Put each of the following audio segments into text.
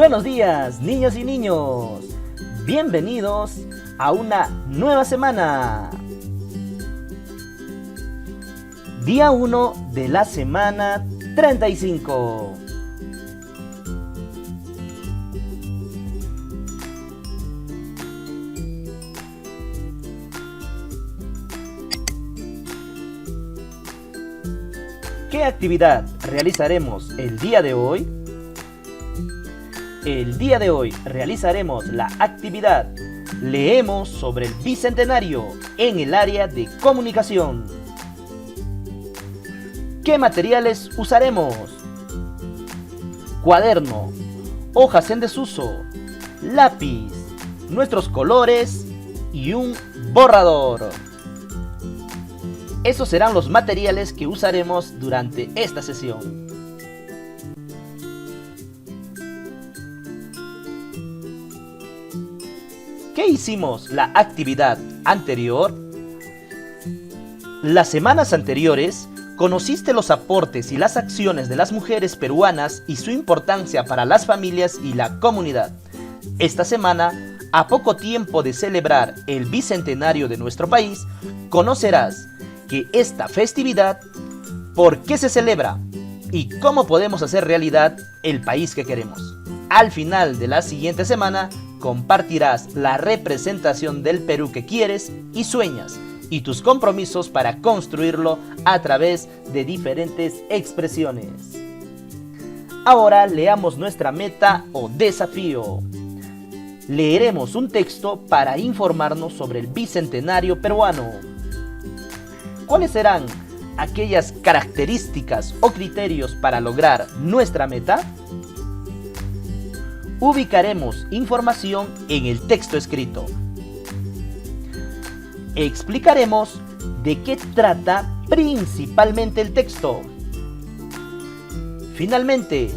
Buenos días, niños y niños. Bienvenidos a una nueva semana. Día 1 de la semana 35. ¿Qué actividad realizaremos el día de hoy? El día de hoy realizaremos la actividad Leemos sobre el Bicentenario en el área de comunicación. ¿Qué materiales usaremos? Cuaderno, hojas en desuso, lápiz, nuestros colores y un borrador. Esos serán los materiales que usaremos durante esta sesión. ¿Qué hicimos la actividad anterior? Las semanas anteriores conociste los aportes y las acciones de las mujeres peruanas y su importancia para las familias y la comunidad. Esta semana, a poco tiempo de celebrar el bicentenario de nuestro país, conocerás que esta festividad, por qué se celebra y cómo podemos hacer realidad el país que queremos. Al final de la siguiente semana, compartirás la representación del Perú que quieres y sueñas y tus compromisos para construirlo a través de diferentes expresiones. Ahora leamos nuestra meta o desafío. Leeremos un texto para informarnos sobre el bicentenario peruano. ¿Cuáles serán aquellas características o criterios para lograr nuestra meta? Ubicaremos información en el texto escrito. Explicaremos de qué trata principalmente el texto. Finalmente,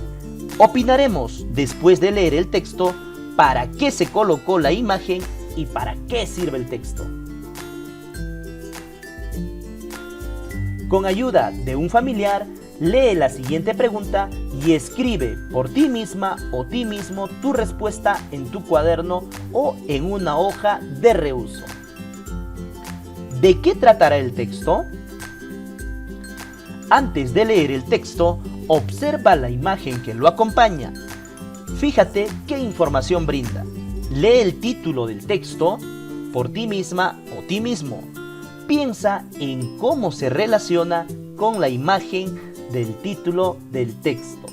opinaremos después de leer el texto para qué se colocó la imagen y para qué sirve el texto. Con ayuda de un familiar, lee la siguiente pregunta y escribe por ti misma o ti mismo tu respuesta en tu cuaderno o en una hoja de reuso. ¿De qué tratará el texto? Antes de leer el texto, observa la imagen que lo acompaña. Fíjate qué información brinda. Lee el título del texto, por ti misma o ti mismo. Piensa en cómo se relaciona con la imagen del título del texto.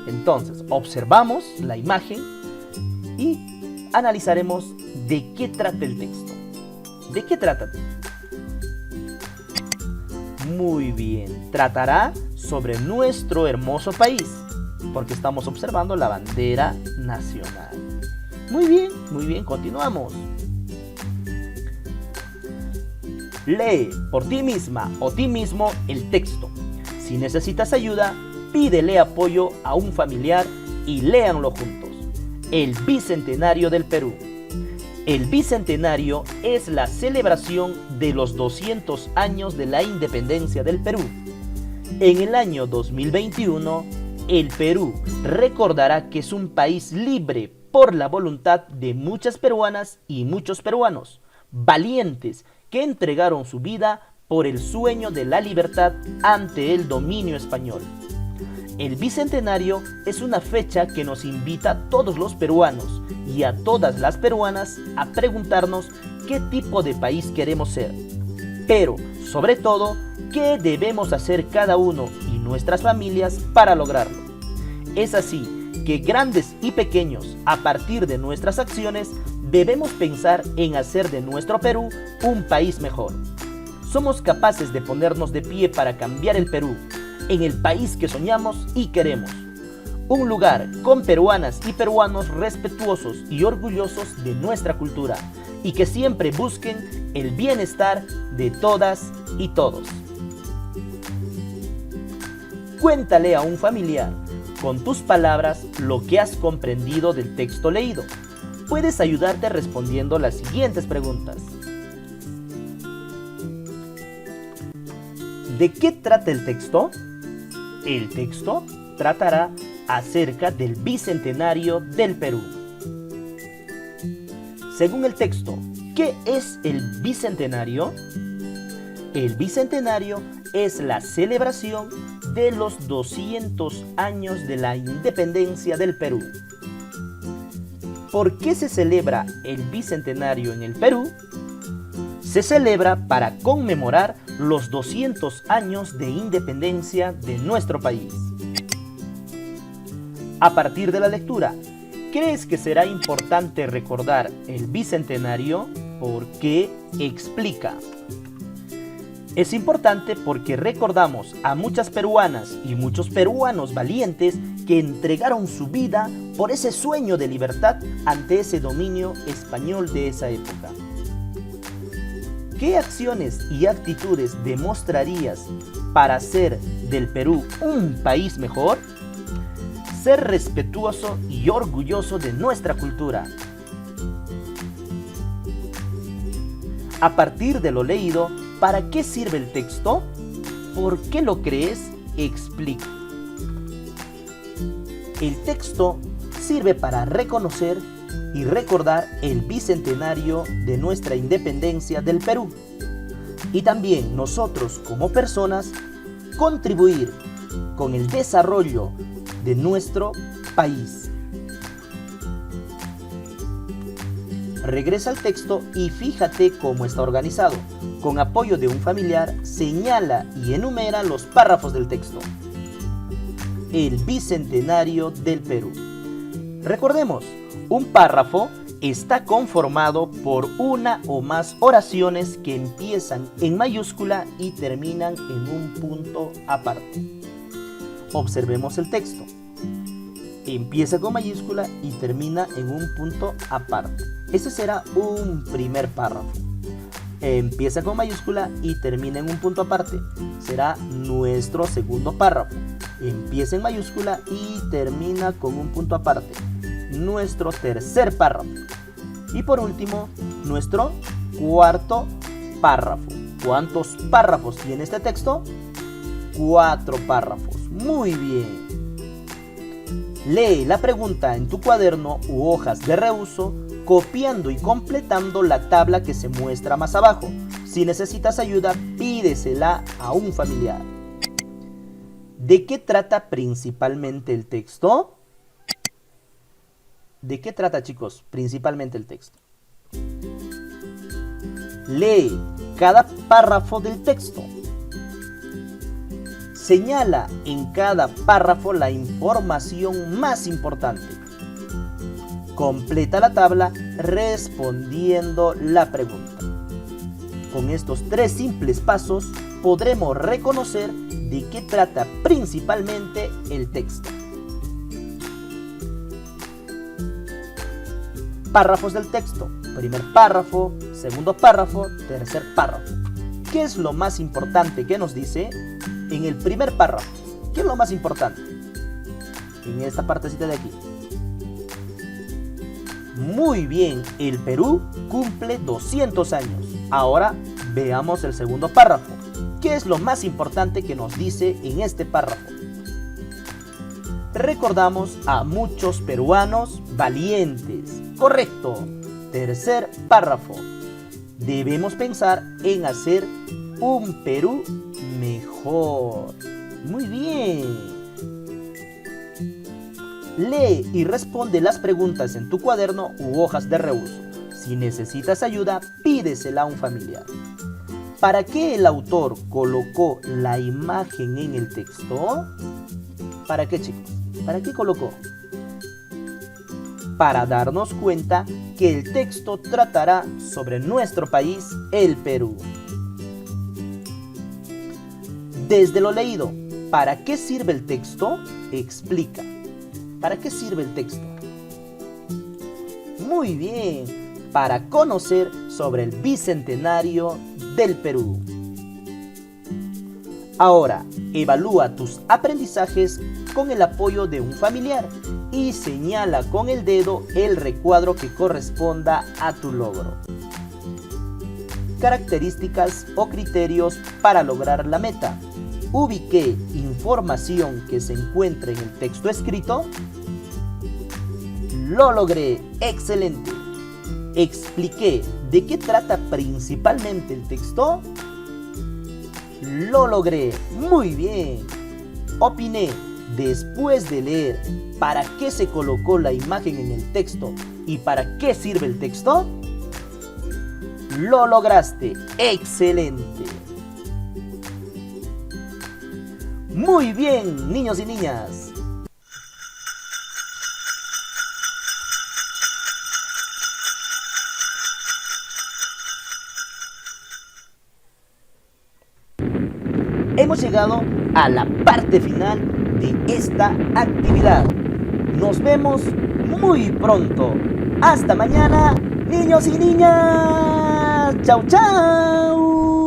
Entonces, observamos la imagen y analizaremos de qué trata el texto. ¿De qué trata? Muy bien, tratará sobre nuestro hermoso país, porque estamos observando la bandera nacional. Muy bien, continuamos. Lee por ti misma o ti mismo el texto. Si necesitas ayuda, pídele apoyo a un familiar y léanlo juntos. El Bicentenario del Perú. El Bicentenario es la celebración de los 200 años de la independencia del Perú. En el año 2021, el Perú recordará que es un país libre por la voluntad de muchas peruanas y muchos peruanos, valientes que entregaron su vida por el sueño de la libertad ante el dominio español. El Bicentenario es una fecha que nos invita a todos los peruanos y a todas las peruanas a preguntarnos qué tipo de país queremos ser, pero sobre todo, qué debemos hacer cada uno y nuestras familias para lograrlo. Es así que grandes y pequeños, a partir de nuestras acciones, debemos pensar en hacer de nuestro Perú un país mejor. Somos capaces de ponernos de pie para cambiar el Perú, en el país que soñamos y queremos. Un lugar con peruanas y peruanos respetuosos y orgullosos de nuestra cultura y que siempre busquen el bienestar de todas y todos. Cuéntale a un familiar con tus palabras lo que has comprendido del texto leído. Puedes ayudarte respondiendo las siguientes preguntas. ¿De qué trata el texto? El texto tratará acerca del Bicentenario del Perú. Según el texto, ¿qué es el Bicentenario? El Bicentenario es la celebración de los 200 años de la independencia del Perú. ¿Por qué se celebra el Bicentenario en el Perú? Se celebra para conmemorar los 200 años de independencia de nuestro país. A partir de la lectura, ¿crees que será importante recordar el Bicentenario? ¿Por qué? Explica. Es importante porque recordamos a muchas peruanas y muchos peruanos valientes que entregaron su vida por ese sueño de libertad ante ese dominio español de esa época. ¿Qué acciones y actitudes demostrarías para hacer del Perú un país mejor? Ser respetuoso y orgulloso de nuestra cultura. A partir de lo leído, ¿para qué sirve el texto? ¿Por qué lo crees? Explica. El texto sirve para reconocer y recordar el bicentenario de nuestra independencia del Perú. Y también nosotros como personas contribuir con el desarrollo de nuestro país. Regresa al texto y fíjate cómo está organizado. Con apoyo de un familiar, señala y enumera los párrafos del texto. El Bicentenario del Perú. Recordemos, un párrafo está conformado por una o más oraciones que empiezan en mayúscula y terminan en un punto aparte. Observemos el texto. Empieza con mayúscula y termina en un punto aparte. Ese será un primer párrafo. Empieza con mayúscula y termina en un punto aparte. Será nuestro segundo párrafo. Empieza en mayúscula y termina con un punto aparte. Nuestro tercer párrafo. Y por último, nuestro cuarto párrafo. ¿Cuántos párrafos tiene este texto? 4 párrafos. Muy bien. Lee la pregunta en tu cuaderno u hojas de reuso, copiando y completando la tabla que se muestra más abajo. Si necesitas ayuda, pídesela a un familiar. ¿De qué trata principalmente el texto? ¿De qué trata, chicos, principalmente el texto? Lee cada párrafo del texto. Señala en cada párrafo la información más importante. Completa la tabla respondiendo la pregunta. Con estos 3 simples pasos podremos reconocer de qué trata principalmente el texto. Párrafos del texto. Primer párrafo, segundo párrafo, tercer párrafo. ¿Qué es lo más importante que nos dice en el primer párrafo? ¿Qué es lo más importante? En esta partecita de aquí. Muy bien, el Perú cumple 200 años. Ahora veamos el segundo párrafo. ¿Qué es lo más importante que nos dice en este párrafo? Recordamos a muchos peruanos valientes. Correcto. Tercer párrafo. Debemos pensar en hacer un Perú mejor. Muy bien. Lee y responde las preguntas en tu cuaderno u hojas de reuso. Si necesitas ayuda, pídesela a un familiar. ¿Para qué el autor colocó la imagen en el texto? ¿Para qué, chicos? ¿Para qué colocó? Para darnos cuenta que el texto tratará sobre nuestro país, el Perú. Desde lo leído, ¿para qué sirve el texto? Explica. ¿Para qué sirve el texto? Muy bien, para conocer sobre el Bicentenario del Perú. Ahora, evalúa tus aprendizajes con el apoyo de un familiar y señala con el dedo el recuadro que corresponda a tu logro. Características o criterios para lograr la meta. Ubiqué información que se encuentra en el texto escrito. Lo logré. Excelente. Expliqué de qué trata principalmente el texto. Lo logré. Muy bien. Opiné después de leer para qué se colocó la imagen en el texto y para qué sirve el texto. Lo lograste. Excelente. Muy bien, niños y niñas. Hemos llegado a la parte final de esta actividad. Nos vemos muy pronto. Hasta mañana, niños y niñas. Chau, chau.